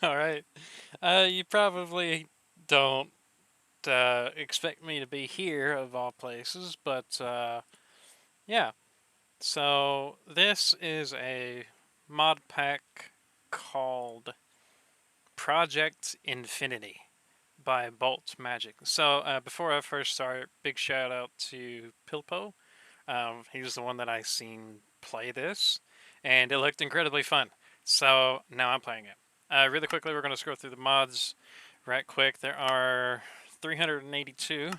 All right. You probably don't expect me to be here of all places, but yeah. So this is a mod pack called Project Infinity by Bolt Magic. So before I first start, big shout out to Pilpo. He's the one that I seen play this, and it looked incredibly fun. So now I'm playing it. Really quickly, we're going to scroll through the mods right quick. There are 382.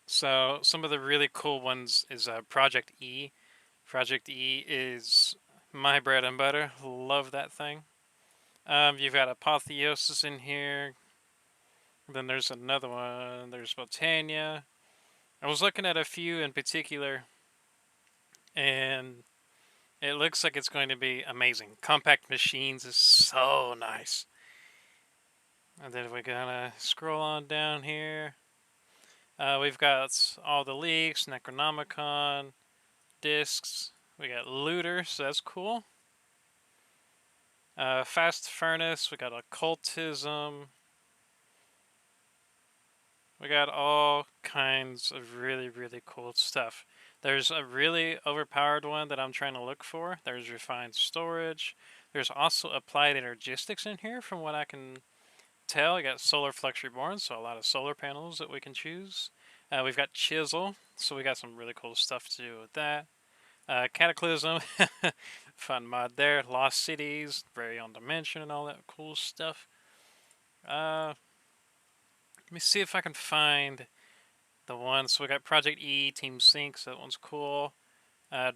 So some of the really cool ones is Project E. Project E is my bread and butter. Love that thing. You've got Apotheosis in here. Then there's another one. There's Botania. I was looking at a few in particular, and it looks like it's going to be amazing. Compact Machines is so nice. And then we're gonna scroll on down here. We've got all the leaks, Necronomicon, discs. We got Looter, so that's cool. Fast Furnace. We got Occultism. We got all kinds of really, really cool stuff. There's a really overpowered one that I'm trying to look for. There's Refined Storage. There's also Applied Energistics in here, from what I can tell. We got Solar Flux Reborn, so a lot of solar panels that we can choose. We've got Chisel, so we got some really cool stuff to do with that. Cataclysm, fun mod there. Lost Cities, Very Own Dimension, and all that cool stuff. Let me see if I can find the one. So we got Project E, Team Sync, so that one's cool.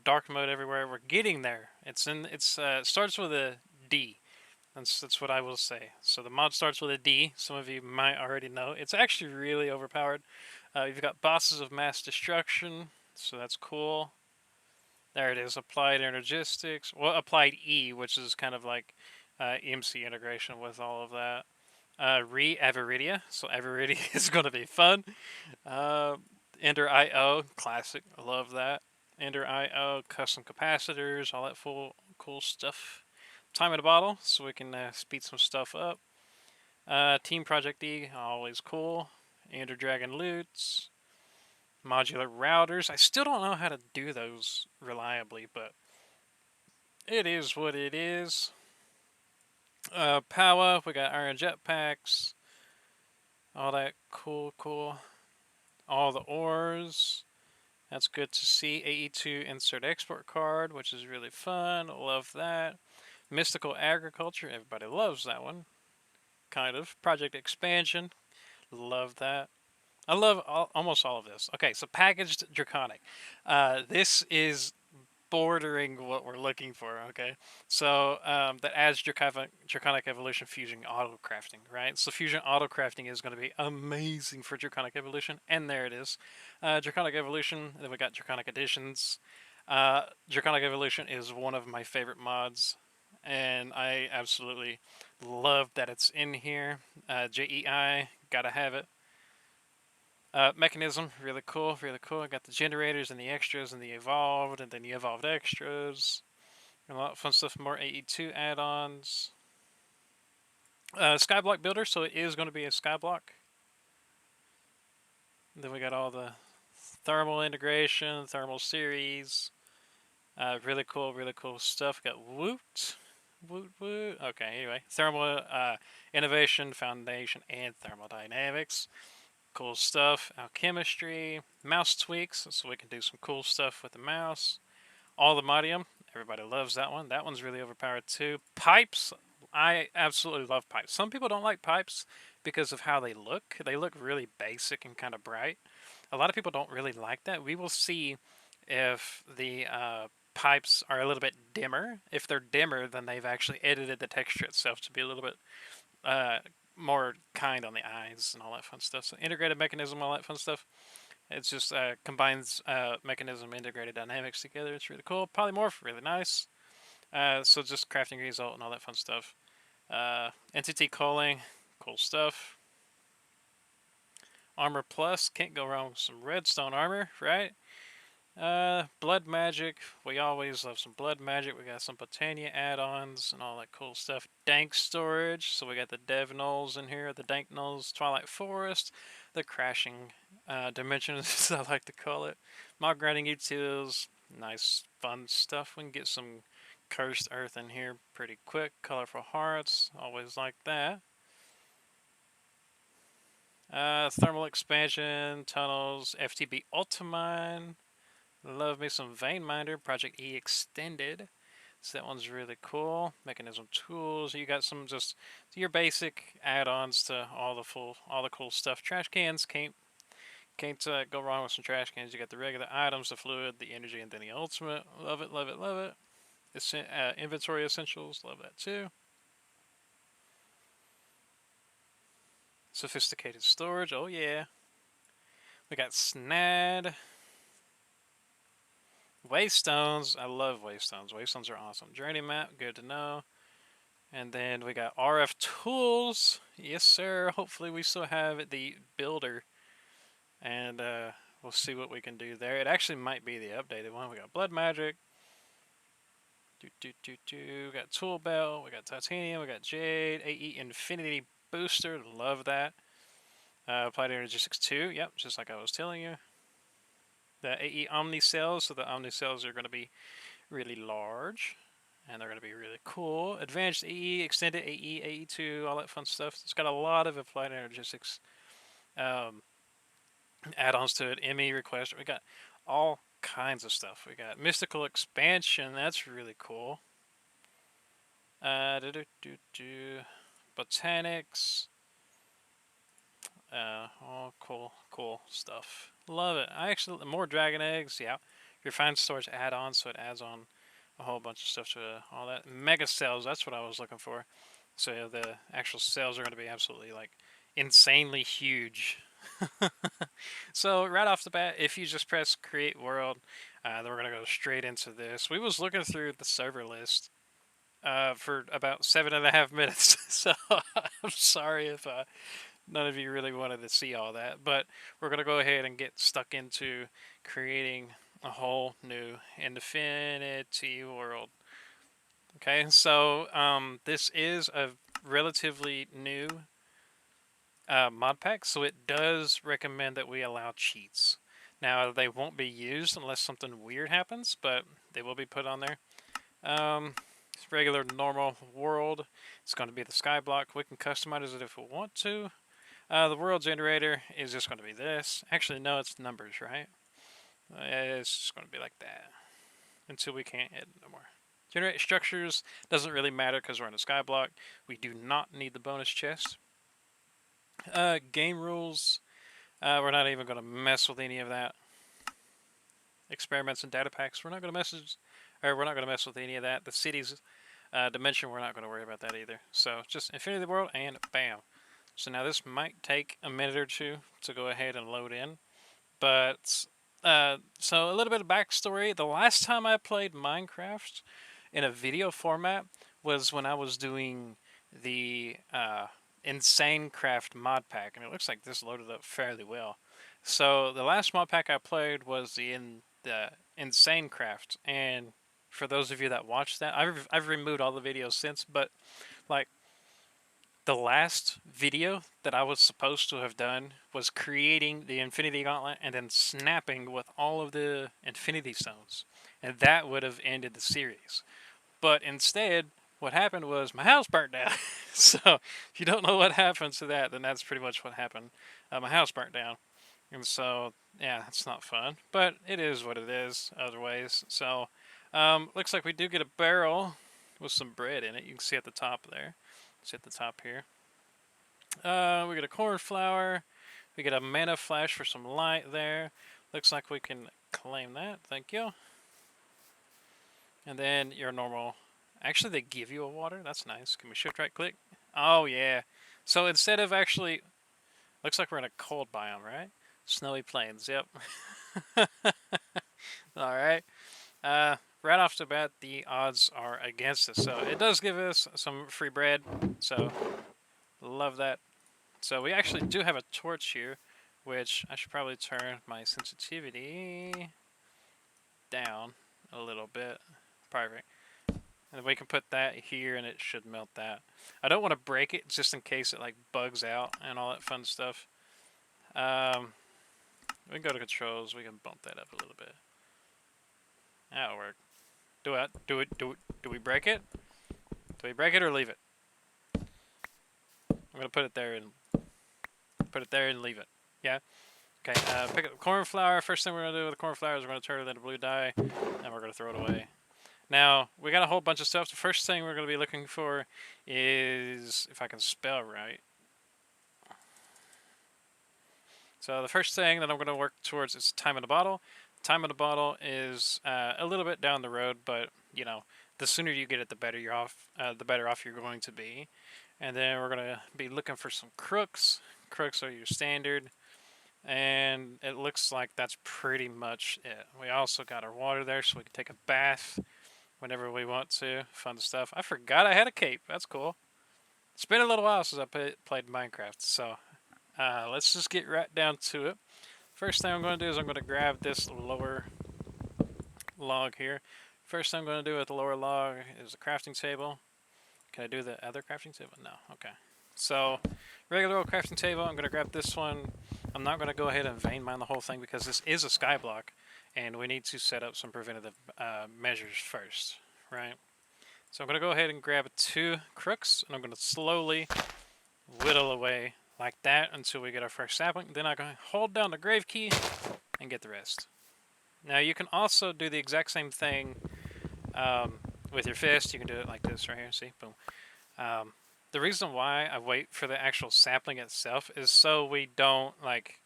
Dark mode everywhere. We're getting there. It starts with a D. That's what I will say. So the mod starts with a D. Some of you might already know. It's actually really overpowered. You've got Bosses of Mass Destruction, so that's cool. There it is. Applied Energistics. Well, Applied E, which is kind of like EMC integration with all of that. Aviridia. So Aviridia is going to be fun. Uh, Ender IO, classic. I love that. Ender IO, custom capacitors, all that full cool stuff. Time in a bottle, so we can speed some stuff up. Team Project E, always cool. Ender Dragon loots. Modular routers. I still don't know how to do those reliably, but it is what it is. Power, we got iron jetpacks. All that cool. All the ores. That's good to see. AE2 insert export card, which is really fun. Love that. Mystical Agriculture, everybody loves that one. Kind of. Project Expansion, love that. I love almost all of this. Okay, so Packaged Draconic. This is bordering what we're looking for, okay? So that adds Draconic Evolution Fusion Auto Crafting, right? So Fusion Auto Crafting is going to be amazing for Draconic Evolution, and there it is. Draconic Evolution, then we got Draconic Additions. Draconic Evolution is one of my favorite mods, and I absolutely love that it's in here. JEI, gotta have it. Mechanism, really cool, really cool. I got the generators and the extras and the evolved, and then the evolved extras. A lot of fun stuff, more AE2 add-ons. Skyblock Builder, so it is going to be a Skyblock. And then we got all the thermal integration, thermal series. Really cool stuff. Got Woot. Okay, anyway. Thermal innovation, foundation, and thermodynamics. Cool stuff. Alchemistry, mouse tweaks, so we can do some cool stuff with the mouse. All the Modium, everybody loves that one. That one's really overpowered too. Pipes, I absolutely love pipes. Some people don't like pipes because of how they look. They look really basic and kind of bright. A lot of people don't really like that. We will see if the pipes are a little bit dimmer. If they're dimmer, then they've actually edited the texture itself to be a little bit uh, more kind on the eyes and all that fun stuff. So integrated mechanism, all that fun stuff. It's just combines mechanism integrated dynamics together. It's really cool. Polymorph, really nice. So just crafting result and all that fun stuff. Entity culling, cool stuff. Armor plus, can't go wrong with some redstone armor, right? Blood magic. We always love some blood magic. We got some Botania add-ons and all that cool stuff. Dank storage. So we got the Dev Knolls in here, the Dank Knolls, Twilight Forest, the Crashing Dimensions, as I like to call it. Mod grinding utils. Nice, fun stuff. We can get some Cursed Earth in here pretty quick. Colorful Hearts. Always like that. Thermal expansion, tunnels, FTB Ultimine. Love me some Vein Minder, Project E Extended. So that one's really cool. Mechanism tools. You got some just your basic add-ons to all the cool stuff. Trash cans can't go wrong with some trash cans. You got the regular items, the fluid, the energy, and then the ultimate. Love it, love it, love it. Inventory essentials. Love that too. Sophisticated storage. Oh yeah. We got Snad. Waystones. I love Waystones. Waystones are awesome. Journey map. Good to know. And then we got RF tools. Yes, sir. Hopefully we still have the builder. And we'll see what we can do there. It actually might be the updated one. We got blood magic. We got tool belt. We got titanium. We got jade. AE infinity booster. Love that. Applied energy 6-2. Yep, just like I was telling you. The AE omni cells. So the omni cells are going to be really large. And they're going to be really cool. Advanced AE, extended AE, AE2, all that fun stuff. It's got a lot of applied energistics add-ons to it. ME request. We got all kinds of stuff. We got mystical expansion. That's really cool. Botanics. All cool stuff. Love it. I actually more dragon eggs. Yeah, refined storage add-ons, so it adds on a whole bunch of stuff to all that. Mega cells. That's what I was looking for. So the actual cells are going to be absolutely like insanely huge. So right off the bat, if you just press create world, then we're gonna go straight into this. We was looking through the server list for about 7.5 minutes, so I'm sorry if none of you really wanted to see all that, but we're gonna go ahead and get stuck into creating a whole new infinity world. Okay, so this is a relatively new mod pack, so it does recommend that we allow cheats. Now, they won't be used unless something weird happens, but they will be put on there. Regular, normal world. It's going to be the sky block. We can customize it if we want to. The world generator is just going to be this. Actually, no, it's numbers, right? It's just going to be like that until we can't add no more. Generate structures doesn't really matter because we're in a sky block. We do not need the bonus chest. Game rules. We're not even going to mess with any of that. Experiments and data packs. We're not going to mess with any of that. The cities dimension. We're not going to worry about that either. So just Infinity World and bam. So now this might take a minute or two to go ahead and load in, but so a little bit of backstory. The last time I played Minecraft in a video format was when I was doing the Insane Craft mod pack, and it looks like this loaded up fairly well. So the last mod pack I played was the Insane Craft, and for those of you that watched that, I've removed all the videos since, but like the last video that I was supposed to have done was creating the Infinity Gauntlet and then snapping with all of the Infinity Stones, and that would have ended the series. But instead, what happened was my house burnt down. So if you don't know what happened to that, then that's pretty much what happened. My house burnt down. And so, yeah, it's not fun. But it is what it is other ways. So, looks like we do get a barrel with some bread in it. You can see at the top there. See at the top here. We get a cornflower. We get a mana flash for some light there. Looks like we can claim that. Thank you. And then your normal. Actually, they give you a water. That's nice. Can we shift right click? Oh, yeah. So instead of actually. Looks like we're in a cold biome, right? Snowy plains. Yep. Alright. Right off the bat, the odds are against us. So it does give us some free bread. So love that. So we actually do have a torch here, which I should probably turn my sensitivity down a little bit. Perfect. And we can put that here and it should melt that. I don't want to break it just in case it like bugs out and all that fun stuff. We can go to controls. We can bump that up a little bit. That'll work. Do it. Do it. Do it. Do we break it? Do we break it or leave it? I'm gonna put it there and leave it. Yeah. Okay. Pick up the corn flour. First thing we're gonna do with the corn flour is we're gonna turn it into blue dye, and we're gonna throw it away. Now we got a whole bunch of stuff. The first thing we're gonna be looking for is, if I can spell right. So the first thing that I'm going to work towards is time in the bottle. Time in the bottle is a little bit down the road, but you know, the sooner you get it, the better you're off. The better off you're going to be. And then we're going to be looking for some crooks. Crooks are your standard, and it looks like that's pretty much it. We also got our water there, so we can take a bath whenever we want to. Fun stuff. I forgot I had a cape. That's cool. It's been a little while since I played Minecraft, so let's just get right down to it. First thing I'm going to do is I'm going to grab this lower log here. First thing I'm going to do with the lower log is the crafting table. Can I do the other crafting table? No. Okay. So, regular old crafting table. I'm going to grab this one. I'm not going to go ahead and vein mine the whole thing because this is a sky block, and we need to set up some preventative measures first, right? So I'm going to go ahead and grab 2 crooks, and I'm going to slowly whittle away like that until we get our first sapling. Then I can hold down the grave key and get the rest. Now you can also do the exact same thing with your fist. You can do it like this right here. See, boom. The reason why I wait for the actual sapling itself is so we don't like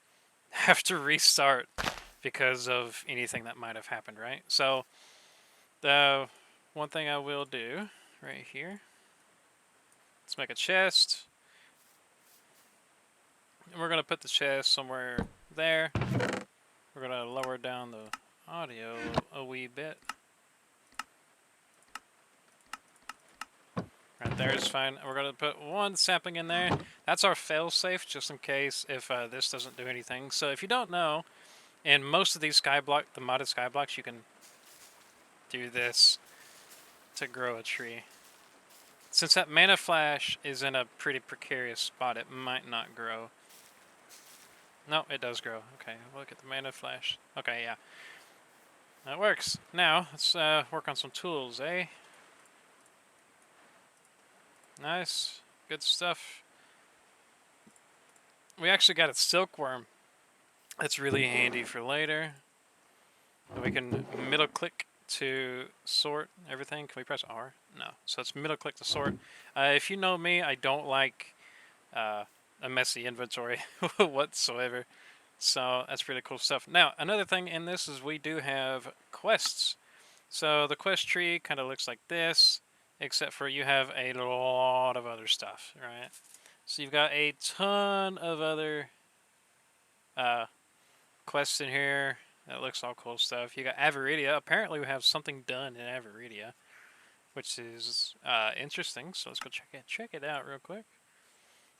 have to restart because of anything that might have happened, right? So the one thing I will do right here, let's make a chest. And we're going to put the chest somewhere there. We're going to lower down the audio a wee bit. Right there is fine. We're going to put 1 sapling in there. That's our fail-safe, just in case if this doesn't do anything. So if you don't know, in most of these the modded sky blocks, you can do this to grow a tree. Since that mana flash is in a pretty precarious spot, it might not grow. No, it does grow. Okay, look at the mana flash. Okay, yeah. That works. Now, let's work on some tools, eh? Nice. Good stuff. We actually got a silkworm. That's really handy for later. We can middle click to sort everything. Can we press R? No. So it's middle click to sort. If you know me, I don't like a messy inventory whatsoever. So that's really cool stuff. Now, another thing in this is we do have quests. So the quest tree kind of looks like this, except for you have a lot of other stuff, right? So you've got a ton of other quests in here. That looks all cool stuff. You got Averidia. Apparently we have something done in Averidia, which is interesting. So let's go check it out real quick.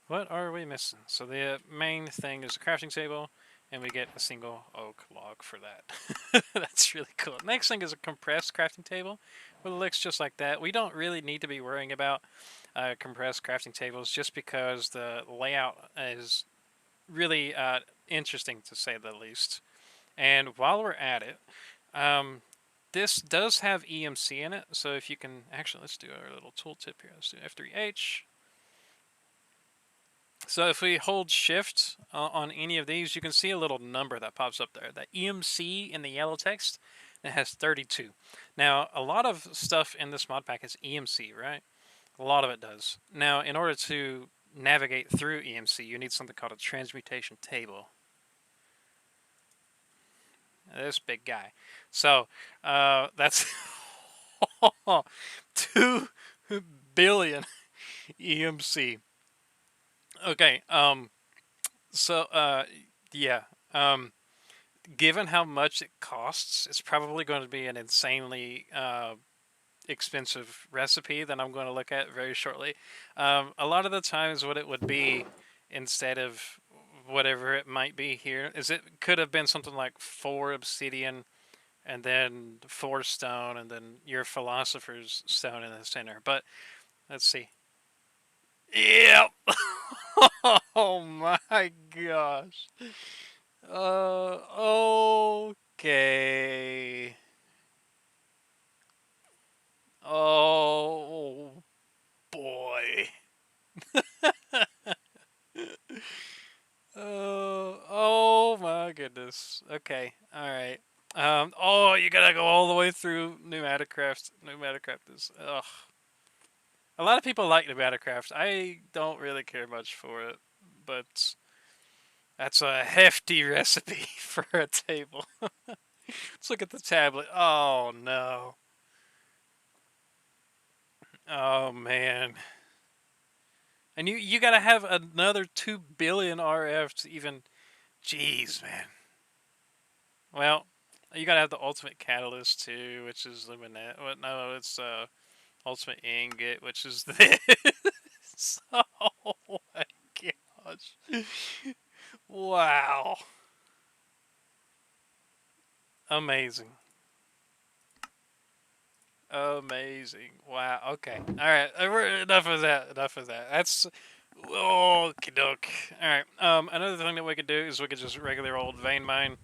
What are we missing? So the main thing is the crafting table, and we get a single oak log for that. That's really cool. Next thing is a compressed crafting table. Well, it looks just like that. We don't really need to be worrying about compressed crafting tables just because the layout is really interesting to say the least. And while we're at it, this does have EMC in it. So if you can, actually, let's do our little tooltip here. Let's do F3H. So if we hold shift on any of these, you can see a little number that pops up there. The EMC in the yellow text, it has 32. Now, a lot of stuff in this mod pack is EMC, right? A lot of it does. Now, in order to navigate through EMC, you need something called a transmutation table. This big guy. So, that's 2 billion EMC. Okay, yeah, given how much it costs, it's probably going to be an insanely expensive recipe that I'm going to look at very shortly. A lot of the times what it would be, instead of whatever it might be here, is it could have been something like 4 obsidian and then 4 stone, and then your philosopher's stone in the center. But let's see. Yep. Oh my gosh. Okay. Oh boy. Oh my goodness. Okay. All right. Oh, you gotta go all the way through Pneumaticraft. Pneumaticraft is ugh. A lot of people like Pneumaticraft. I don't really care much for it, but that's a hefty recipe for a table. Let's look at the tablet. Oh no. Oh man. And you gotta have another 2 billion RF to even. Jeez, man. Well, you gotta have the ultimate catalyst too, which is luminet. What? No, it's ultimate ingot, which is this. Oh my gosh! Wow, amazing, amazing. Wow. Okay. All right. Enough of that. Enough of that. That's. Okie doke. All right. Another thing that we could do is we could just regular old vein mine,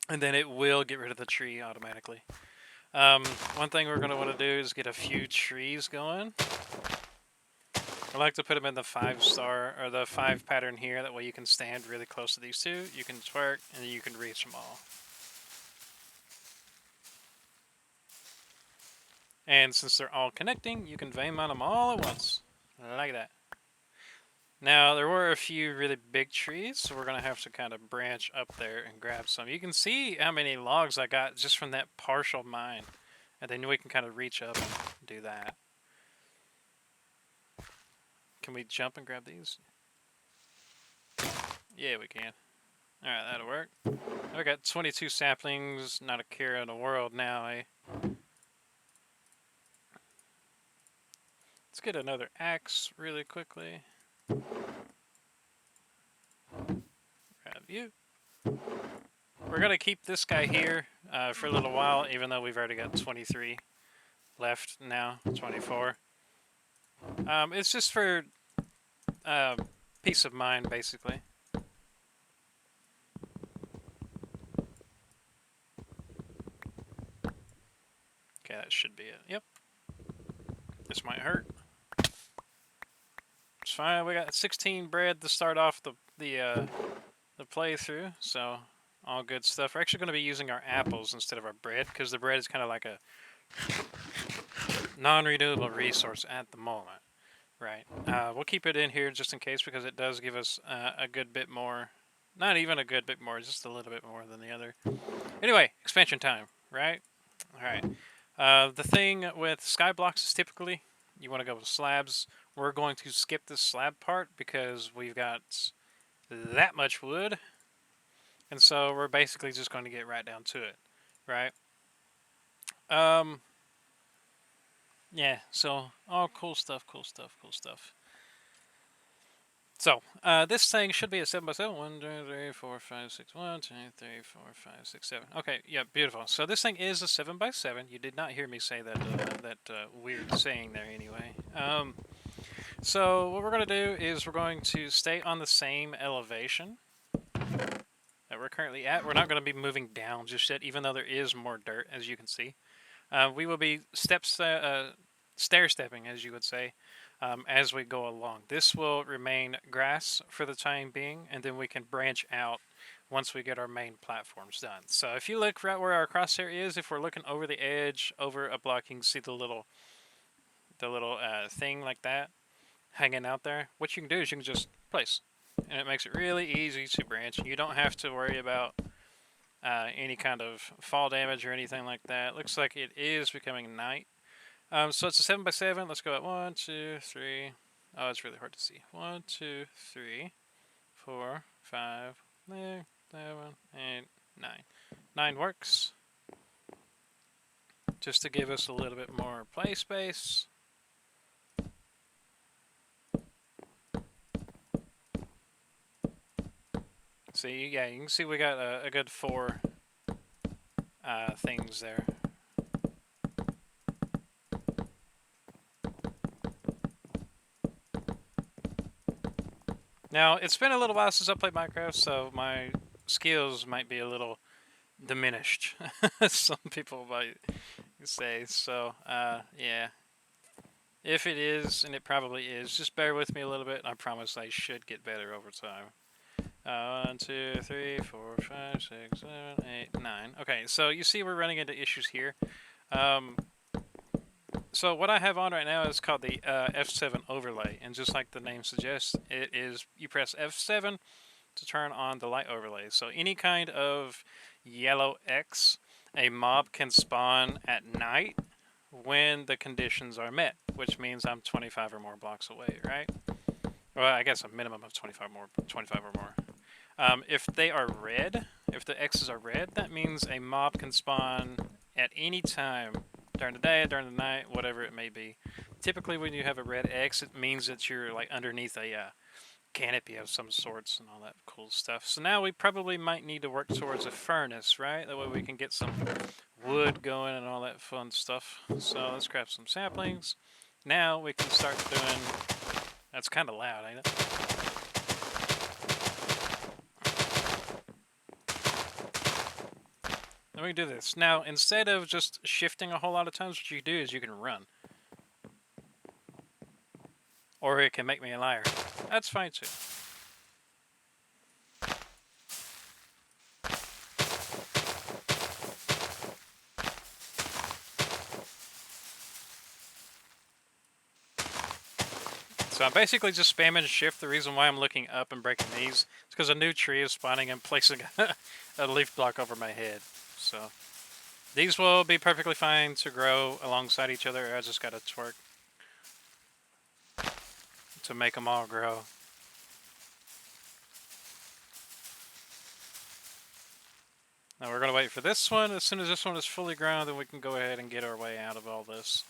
and then it will get rid of the tree automatically. One thing we're going to want to do is get a few trees going. I like to put them in the 5-star or the 5 pattern here. That way you can stand really close to these two. You can twerk and you can reach them all. And since they're all connecting, you can vein mine them all at once. Like that. Now, there were a few really big trees, so we're going to have to kind of branch up there and grab some. You can see how many logs I got just from that partial mine. And then we can kind of reach up and do that. Can we jump and grab these? Yeah, we can. Alright, that'll work. I got 22 saplings, not a care in the world now, eh? Let's get another axe really quickly. Grab you. We're gonna keep this guy here for a little while, even though we've already got 23 left now, 24. It's just for peace of mind, basically. Okay, that should be it. Yep. This might hurt. It's fine. We got 16 bread to start off the playthrough, so all good stuff. We're actually going to be using our apples instead of our bread because the bread is kind of like a non-renewable resource at the moment, right? We'll keep it in here just in case because it does give us a good bit more. Not even a good bit more, just a little bit more than the other. Anyway, expansion time, right? All right. The thing with skyblocks is typically you want to go with slabs. We're going to skip the slab part because we've got that much wood. And so we're basically just going to get right down to it, right? Yeah, so all cool stuff, cool stuff, cool stuff. So, this thing should be a 7x7. 1, 2, 3, 4, 5, 6. 1, 2, 3, 4, 5, 6, 7. Okay, yeah, beautiful. So this thing is a 7x7. You did not hear me say that weird saying there anyway. So what we're going to do is we're going to stay on the same elevation that we're currently at. We're not going to be moving down just yet, even though there is more dirt, as you can see. We will be stair-stepping, as you would say, as we go along. This will remain grass for the time being, and then we can branch out once we get our main platforms done. So if you look right where our crosshair is, if we're looking over the edge, over a block, you can see the little thing like that hanging out there. What you can do is you can just place, and it makes it really easy to branch. You don't have to worry about any kind of fall damage or anything like that. Looks like it is becoming night. So it's a 7x7. Let's go at 1, 2, 3. Oh, it's really hard to see. 1, 2, 3, 4, 5, 6, 7, 8, 9. 9 works. Just to give us a little bit more play space. See, yeah, you can see we got a good 4 things there. Now, it's been a little while since I played Minecraft, so my skills might be a little diminished. Some people might say. So, yeah. If it is, and it probably is, just bear with me a little bit, and I promise I should get better over time. 1, 2, 3, 4, 5, 6, 7, 8, 9. Okay, so you see we're running into issues here. Um, so what I have on right now is called the F7 overlay, and just like the name suggests, it is you press F7 to turn on the light overlay. So any kind of yellow X, a mob can spawn at night when the conditions are met, which means I'm 25 or more blocks away, right? Well, I guess a minimum of 25 or more. If they are red, if the X's are red, that means a mob can spawn at any time during the day, during the night, whatever it may be. Typically, when you have a red X, it means that you're like underneath a canopy of some sorts and all that cool stuff. So now we probably might need to work towards a furnace, right? That way we can get some wood going and all that fun stuff. So let's grab some saplings. Now we can start doing. That's kind of loud, ain't it? Then we can do this. Now, instead of just shifting a whole lot of times, what you can do is you can run. Or it can make me a liar. That's fine too. So I'm basically just spamming shift. The reason why I'm looking up and breaking these is because a new tree is spawning and placing a leaf block over my head. So these will be perfectly fine to grow alongside each other. I just got to twerk to make them all grow. Now we're going to wait for this one. As soon as this one is fully grown, then we can go ahead and get our way out of all this.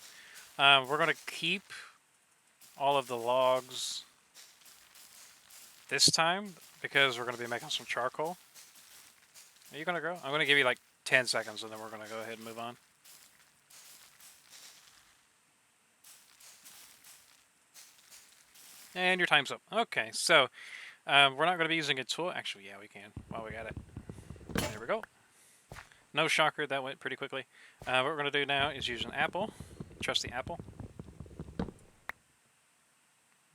We're going to keep all of the logs this time because we're going to be making some charcoal. Are you going to grow? I'm going to give you like 10 seconds and then we're going to go ahead and move on. And your time's up. Okay, so we're not going to be using a tool. Actually, yeah, we can while we got it. There we go. No shocker, that went pretty quickly. What we're going to do now is use an apple. Trust the apple.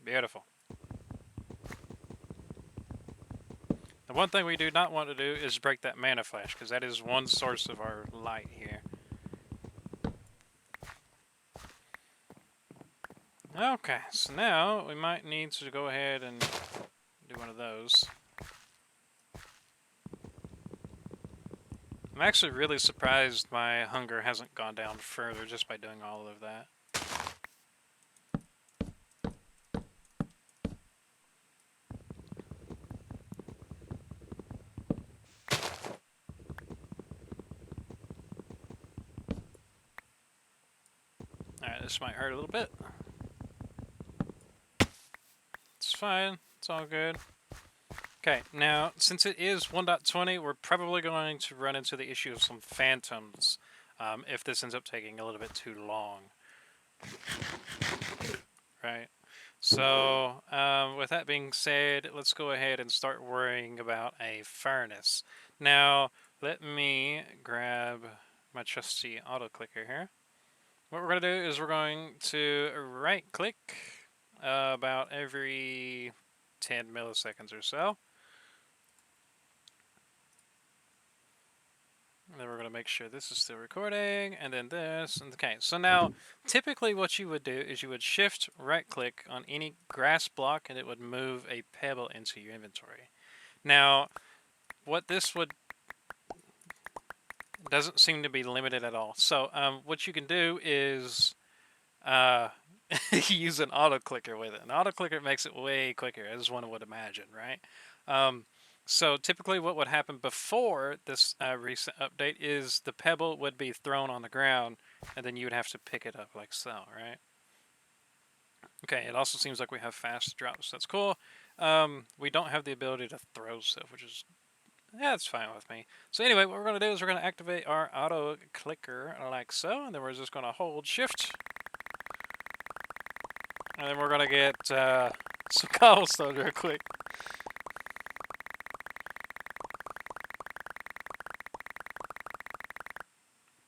Beautiful. The one thing we do not want to do is break that mana flash, because that is one source of our light here. Okay, so now we might need to go ahead and do one of those. I'm actually really surprised my hunger hasn't gone down further just by doing all of that. Alright, this might hurt a little bit. It's fine. It's all good. Okay, now, since it is 1.20, we're probably going to run into the issue of some phantoms if this ends up taking a little bit too long. Right. So, with that being said, let's go ahead and start worrying about a furnace. Now, let me grab my trusty auto clicker here. What we're going to do is we're going to right click about every 10 milliseconds or so. And then we're going to make sure this is still recording, and then this. Okay, so now, typically what you would do is you would shift right-click on any grass block, and it would move a pebble into your inventory. Now, what this would doesn't seem to be limited at all. So what you can do is use an auto-clicker with it. An auto-clicker makes it way quicker, as one would imagine, right? So typically what would happen before this recent update is the pebble would be thrown on the ground and then you would have to pick it up like so, right? Okay, it also seems like we have fast drops. That's cool. We don't have the ability to throw stuff, which is Yeah, that's fine with me. So anyway, what we're going to do is we're going to activate our auto clicker like so, and then we're just going to hold shift, and then we're going to get some cobblestone real quick.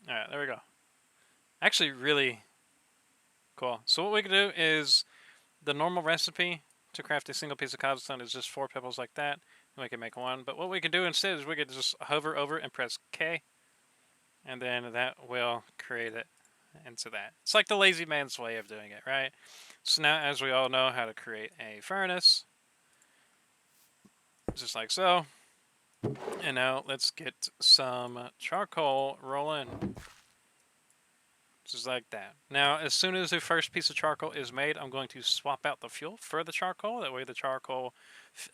All right, there we go. Actually, really cool. So what we can do is the normal recipe to craft a single piece of cobblestone is just 4 pebbles like that, and we can make one. But what we can do instead is we could just hover over and press K, and then that will create it into that. It's like the lazy man's way of doing it, right? So now, as we all know how to create a furnace, just like so. And now let's get some charcoal rolling. Just like that. Now, as soon as the first piece of charcoal is made, I'm going to swap out the fuel for the charcoal. That way the charcoal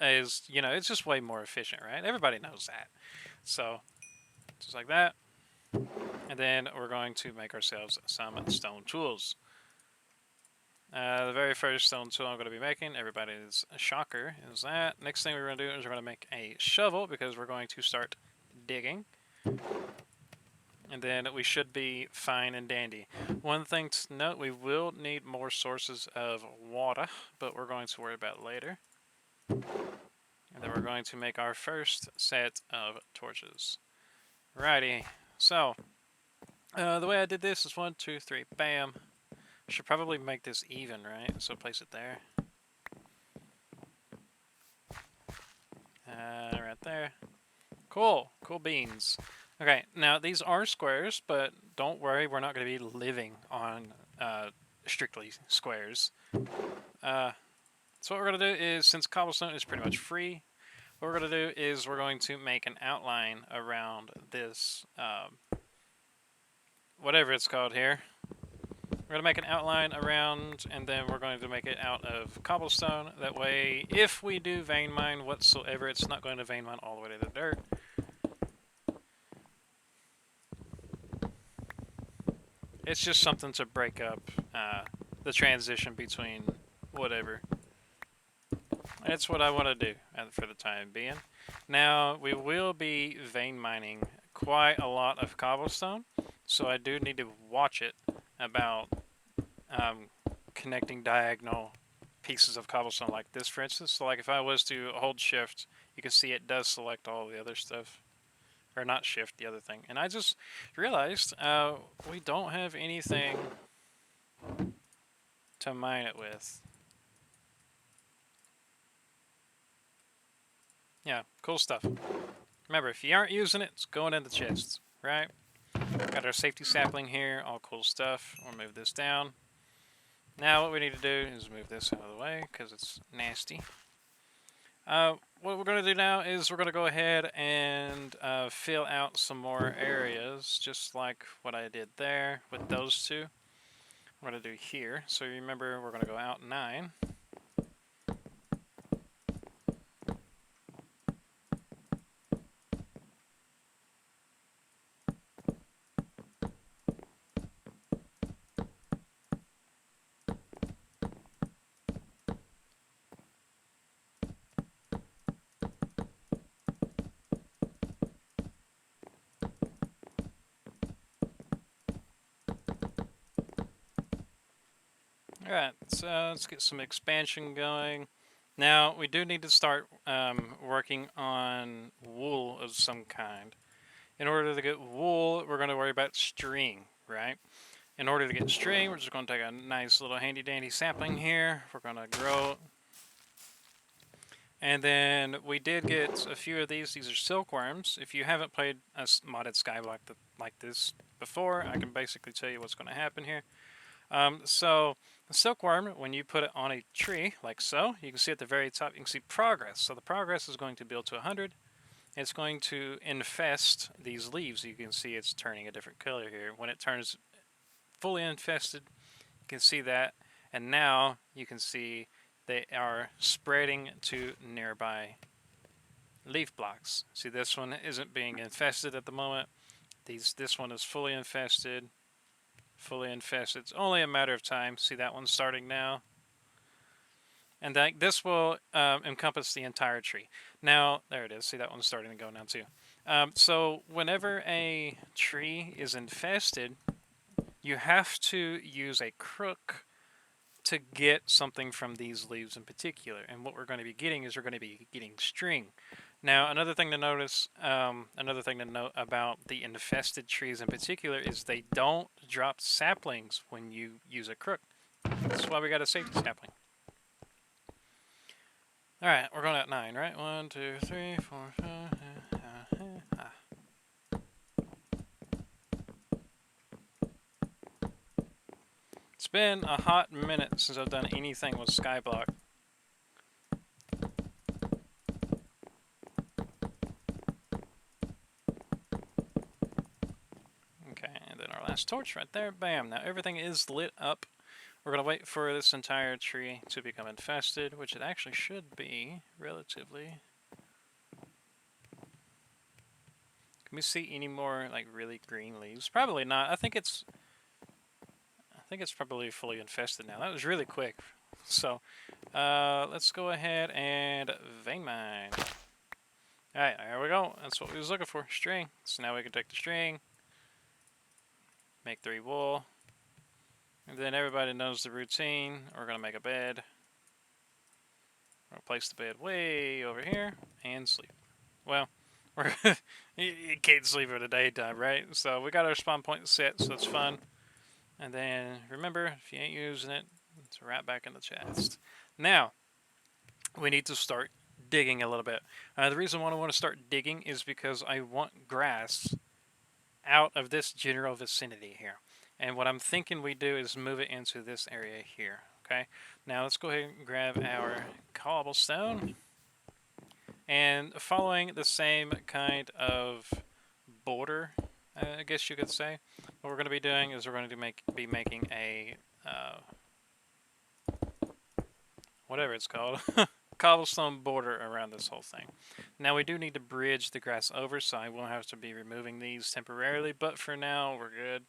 is, it's just way more efficient, right? Everybody knows that. So, just like that. And then we're going to make ourselves some stone tools. The very first stone tool I'm going to be making, everybody's shocker, is that. Next thing we're going to do is we're going to make a shovel because we're going to start digging. And then we should be fine and dandy. One thing to note, we will need more sources of water, but we're going to worry about later. And then we're going to make our first set of torches. Righty, so the way I did this is 1, 2, 3, bam. I should probably make this even, right? So place it there. Right there. Cool beans. Okay, now these are squares, but don't worry, we're not going to be living on strictly squares. So what we're going to do is, since cobblestone is pretty much free, what we're going to do is we're going to make an outline around this, whatever it's called here. We're going to make an outline around, and then we're going to make it out of cobblestone. That way, if we do vein mine whatsoever, it's not going to vein mine all the way to the dirt. It's just something to break up the transition between whatever. That's what I want to do for the time being. Now, we will be vein mining quite a lot of cobblestone, so I do need to watch it about connecting diagonal pieces of cobblestone like this, for instance. So like if I was to hold shift, you can see it does select all the other stuff. Or not shift, the other thing. And I just realized we don't have anything to mine it with. Yeah, cool stuff. Remember, if you aren't using it, it's going in the chests, right? Got our safety sapling here, all cool stuff. We'll move this down. Now what we need to do is move this out of the way because it's nasty. What we're going to do now is we're going to go ahead and fill out some more areas, just like what I did there with those two. I'm going to do here. So remember, we're going to go out 9. Alright, so let's get some expansion going. Now, we do need to start working on wool of some kind. In order to get wool, we're going to worry about string, right? In order to get string, we're just going to take a nice little handy dandy sapling here. We're going to grow it. And then we did get a few of these. These are silkworms. If you haven't played a modded skyblock like this before, I can basically tell you what's going to happen here. So the silkworm, when you put it on a tree, like so, you can see at the very top, you can see progress. So the progress is going to build to 100. It's going to infest these leaves. You can see it's turning a different color here. When it turns fully infested, you can see that. And now you can see they are spreading to nearby leaf blocks. See, this one isn't being infested at the moment. This one is fully infested. Fully infested. It's only a matter of time. See that one starting now. And this will encompass the entire tree. Now, there it is. See, that one's starting to go now too. So whenever a tree is infested, you have to use a crook to get something from these leaves in particular. And what we're going to be getting is we're going to be getting string. Now, another thing to notice, another thing to note about the infested trees in particular is they don't drop saplings when you use a crook. That's why we got a safety sapling. All right, we're going at 9, right? 1, 2, 3, 4, 5. It's been a hot minute since I've done anything with Skyblock. Okay, and then our last torch right there. Bam. Now everything is lit up. We're going to wait for this entire tree to become infested, which it actually should be relatively. Can we see any more like really green leaves? Probably not. I think it's probably fully infested now. That was really quick. So let's go ahead and vein mine. Alright, there we go. That's what we was looking for. String. So now we can take the string, make 3 wool, and then everybody knows the routine. We're going to make a bed. We're going to place the bed way over here and sleep. Well, you can't sleep in the daytime, right? So we got our spawn point set, so it's fun. And then remember, if you ain't using it, it's right back in the chest. Now, we need to start digging a little bit. The reason why I want to start digging is because I want grass out of this general vicinity here. And what I'm thinking we do is move it into this area here. Okay. Now let's go ahead and grab our cobblestone. And following the same kind of border, I guess you could say, what we're going to be doing is we're going to be making a whatever it's called, cobblestone border around this whole thing. Now we do need to bridge the grass over, so I will have to be removing these temporarily, but for now we're good.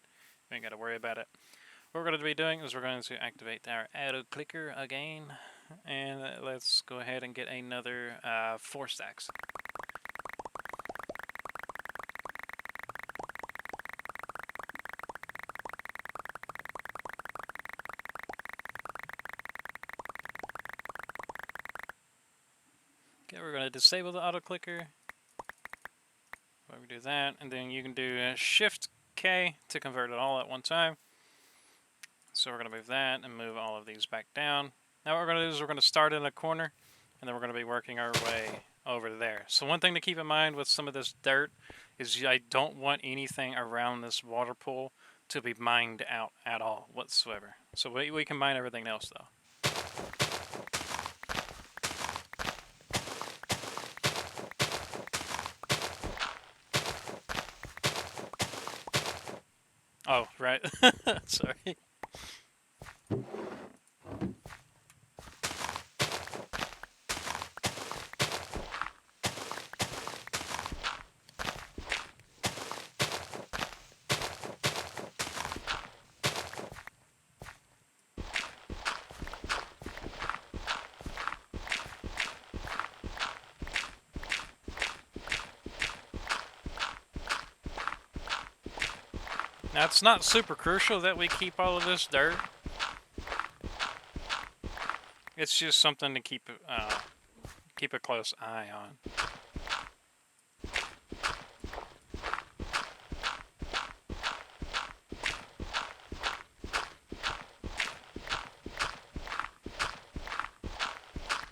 We ain't got to worry about it. What we're going to be doing is we're going to activate our auto clicker again, and let's go ahead and get another 4 stacks. Okay, we're going to disable the auto clicker. We do that, and then you can do Shift K to convert it all at one time. So we're going to move that and move all of these back down. Now what we're going to do is we're going to start in a corner, and then we're going to be working our way over there. So one thing to keep in mind with some of this dirt is I don't want anything around this water pool to be mined out at all whatsoever. So we can mine everything else though. Oh, right. Sorry. Now, it's not super crucial that we keep all of this dirt. It's just something to keep a close eye on.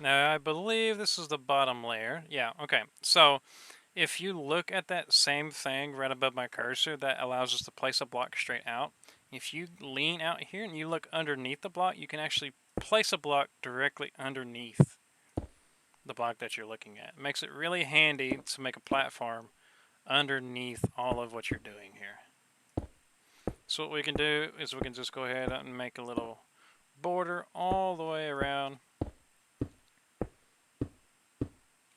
Now, I believe this is the bottom layer. Yeah, okay. So, if you look at that same thing right above my cursor that allows us to place a block straight out, if you lean out here and you look underneath the block, you can actually place a block directly underneath the block that you're looking at. It makes it really handy to make a platform underneath all of what you're doing here. So what we can do is we can just go ahead and make a little border all the way around.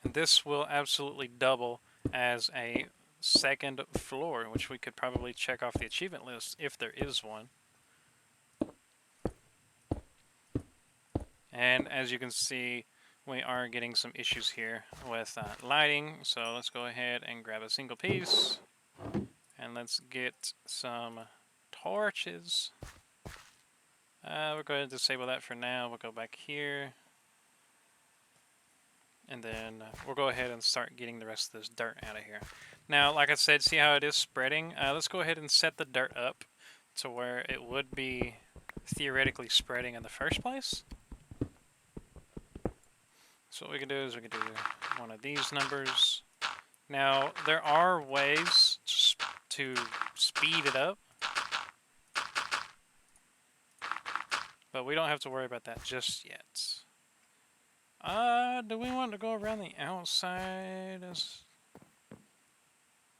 And this will absolutely double as a second floor, which we could probably check off the achievement list if there is one. And as you can see, we are getting some issues here with lighting. So let's go ahead and grab a single piece. And let's get some torches. We're going to disable that for now. We'll go back here. And then we'll go ahead and start getting the rest of this dirt out of here. Now, like I said, see how it is spreading? Let's go ahead and set the dirt up to where it would be theoretically spreading in the first place. So what we can do is we can do one of these numbers. Now, there are ways to speed it up, but we don't have to worry about that just yet. Do we want to go around the outside?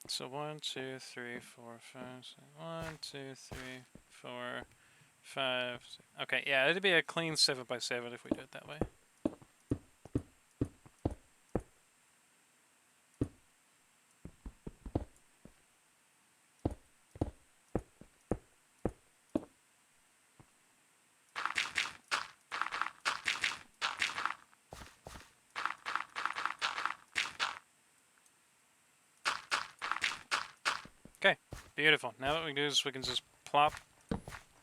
So 1, 2, 3, 4, 5, 6. 1, 2, 3, 4, 5. 6. Okay, yeah, it'd be a clean 7x7 if we do it that way. Okay, beautiful. Now what we can do is we can just plop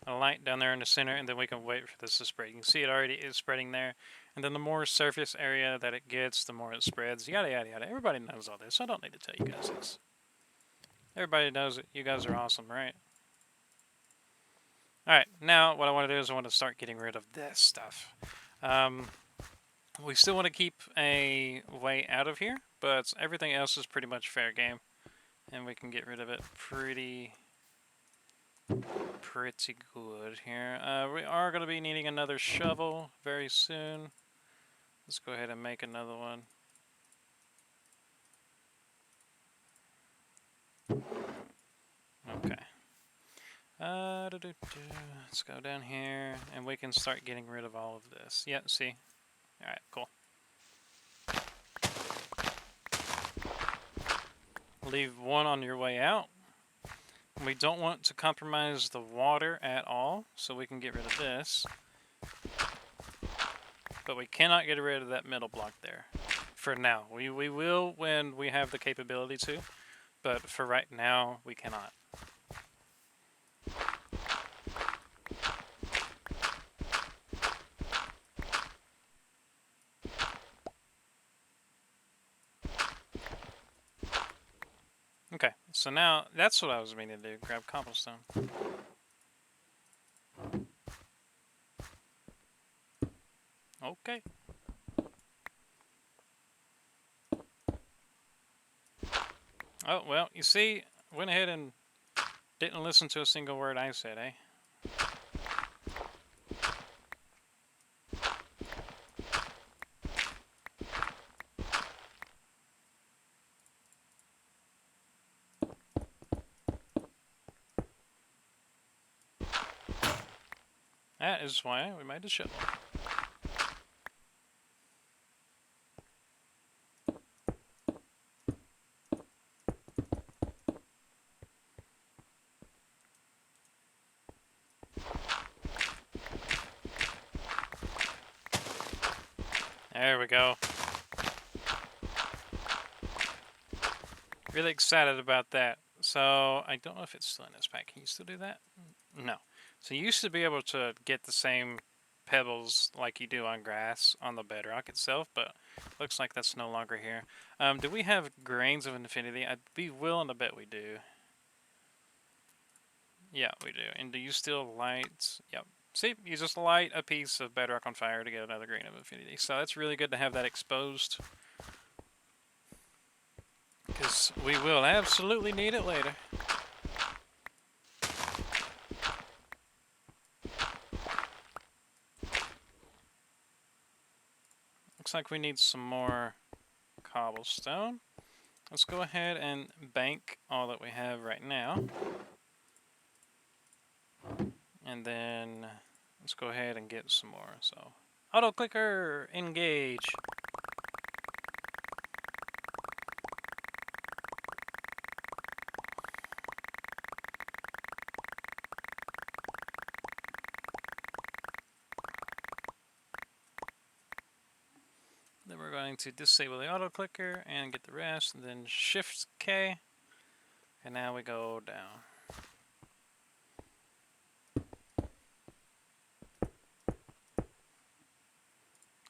a light down there in the center, and then we can wait for this to spread. You can see it already is spreading there, and then the more surface area that it gets, the more it spreads. Yada yada yada. Everybody knows all this. I don't need to tell you guys this. Everybody knows it. You guys are awesome, right? Alright, now what I want to do is I want to start getting rid of this stuff. We still want to keep a way out of here, but everything else is pretty much fair game. And we can get rid of it pretty good here. We are going to be needing another shovel very soon. Let's go ahead and make another one. Okay. Let's go down here, and we can start getting rid of all of this. Yeah, see? Alright, cool. Leave one on your way out. We don't want to compromise the water at all, so we can get rid of this. But we cannot get rid of that middle block there. For now. We will when we have the capability to, but for right now, we cannot. Okay, so now that's what I was meaning to do, grab cobblestone. Okay. Oh, well, you see, went ahead and didn't listen to a single word I said, eh? That is why we made the shovel. There we go. Really excited about that. So, I don't know if it's still in this pack. Can you still do that? No. So you used to be able to get the same pebbles like you do on grass on the bedrock itself, but looks like that's no longer here. Do we have grains of infinity? I'd be willing to bet we do. Yeah, we do. And do you still light? Yep. See, you just light a piece of bedrock on fire to get another grain of infinity. So that's really good to have that exposed, because we will absolutely need it later. Looks like we need some more cobblestone. Let's go ahead and bank all that we have right now. And then let's go ahead and get some more. So, auto clicker, engage. Then we're going to disable the auto clicker and get the rest, and then Shift K, and now we go down.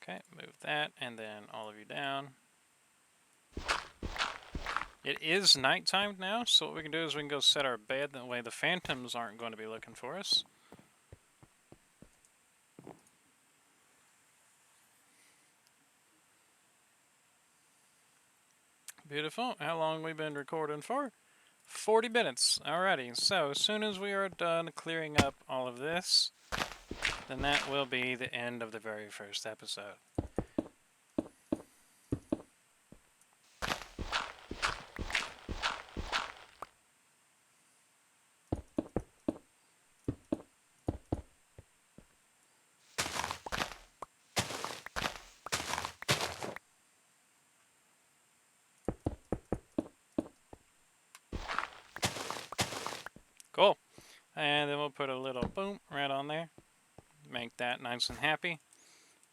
Okay, move that, and then all of you down. It is nighttime now, so what we can do is we can go set our bed, that way the phantoms aren't going to be looking for us. Beautiful. How long we been recording for? 40 minutes. Alrighty, so as soon as we are done clearing up all of this, then that will be the end of the very first episode. Cool. And then we'll put a little boom right on there. Make that nice and happy.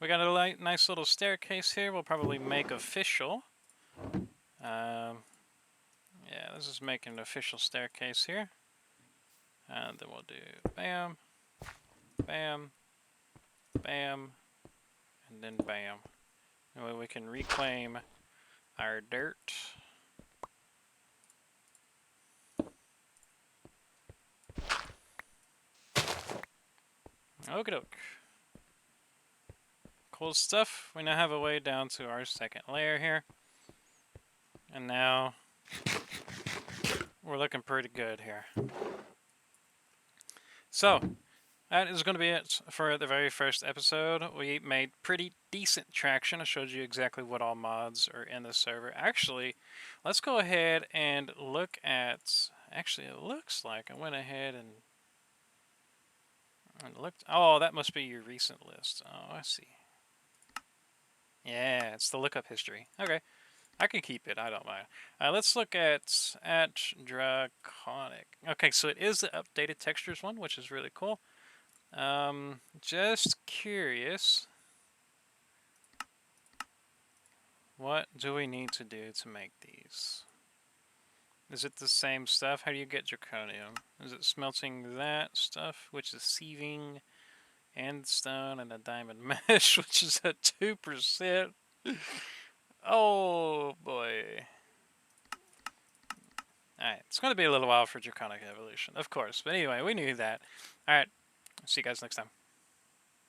We got a nice little staircase here. We'll probably make official. Yeah, let's just make an official staircase here. And then we'll do bam, bam, bam, and then bam. That way we can reclaim our dirt. Okie doke. Cool stuff. We now have a way down to our second layer here. And now we're looking pretty good here. So, that is going to be it for the very first episode. We made pretty decent traction. I showed you exactly what all mods are in the server. Actually, let's go ahead and look at... Actually, it looks like I went ahead and looked... Oh, that must be your recent list. Oh, I see. Yeah, it's the lookup history. Okay. I can keep it. I don't mind. Let's look at Draconic. Okay, so it is the updated textures one, which is really cool. Just curious. What do we need to do to make these? Is it the same stuff? How do you get Draconium? Is it smelting that stuff, which is sieving and stone, and a diamond mesh, which is at 2%? Oh boy. Alright, it's going to be a little while for Draconic Evolution, of course. But anyway, we knew that. Alright, see you guys next time.